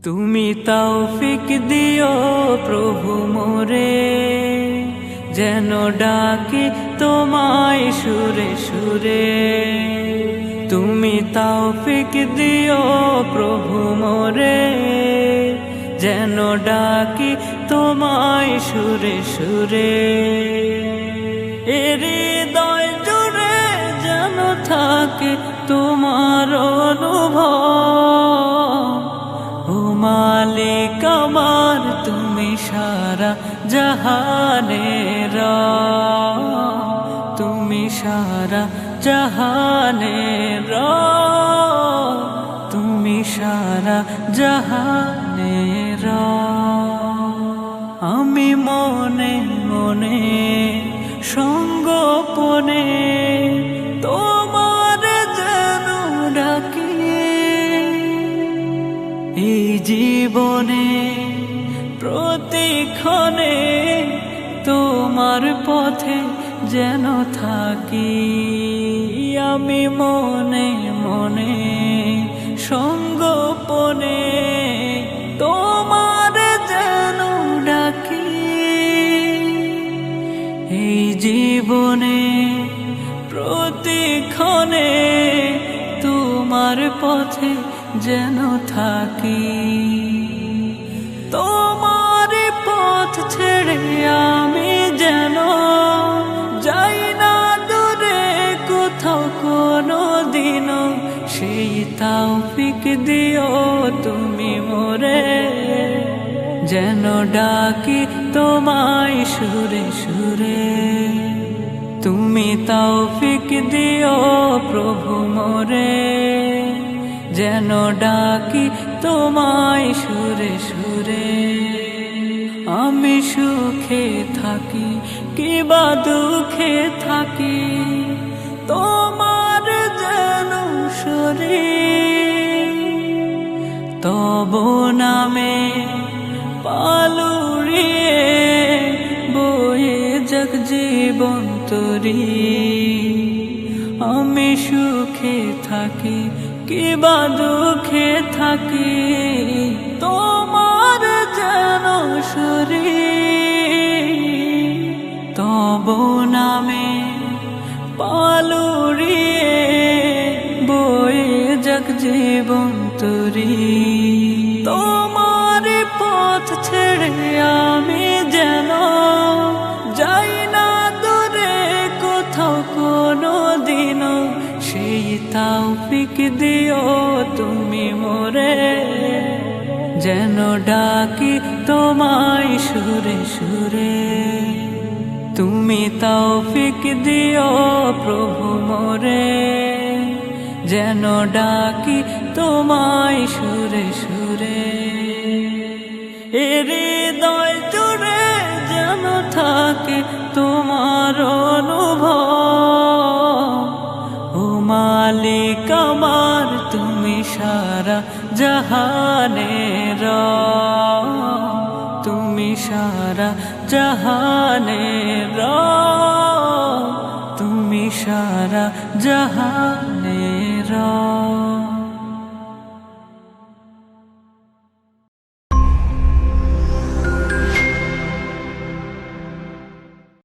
তুমি তৌফিক দিও প্রভু মোরে, যেন ডাকি তোমায় সুরে সুরে। তুমি তৌফিক দিও প্রভু মোরে, যেন ডাকি তোমায় সুরে সুরে। হৃদয় জুড়ে যেন থাকে তোমার অনুভব। ও মালিক আমার, তুমি সারা জাহানের রব, তুমি সারা জাহানের রব, তুমি সারা জাহানের রব। আমি মনে মনে সঙ্গোপনে তোমার যেন ডাকি, এই জীবনে প্রতিক্ষণে তোমার পথে যেন থাকি। আমি মনে মনে সঙ্গোপনে তোমার যেন ডাকি, এই জীবনে প্রতিক্ষণে তোমার পথে যেন থাকি। তোমার পথ ছেড়ে আমি যেন যাই না দূরে কোথাও কোনো দিনও, সেই তৌফিক দিও তুমি মোরে, যেন ডাকি তোমায় সুরে সুরে। তুমি তৌফিক দিও প্রভু মোরে, যেন ডাকি তোমায় সুরে সুরে। আমি সুখে থাকি কিবা দুঃখে থাকি, তোমার যেন শরীর। তব নামে পালুড়িয়ে বয়ে যাক জীবন তরি। আমি সুখে থাকি কিবা দুঃখে থাকি, তোমার যেন শরীর। তব নামে পালুড়িয়ে বয়ে যাক জীবন তরি। তোমার পথ ছেড়ে আমি যেন যাই না দূরে কোথাও কোনো দিনও, সেই তৌফিক দিও তুমি মোরে, যেন ডাকি তোমায় সুরে সুরে। তুমি তৌফিক দিও প্রভু মোরে, যেন ডাকি তোমায় সুরে সুরে। হৃদয় জুড়ে যেন থাকে তোমার অনুভব। ও মালিক আমার, তুমি সারা জাহানের রব, তুমি সারা জাহানের রব, তুমি সারা জাহানের রব।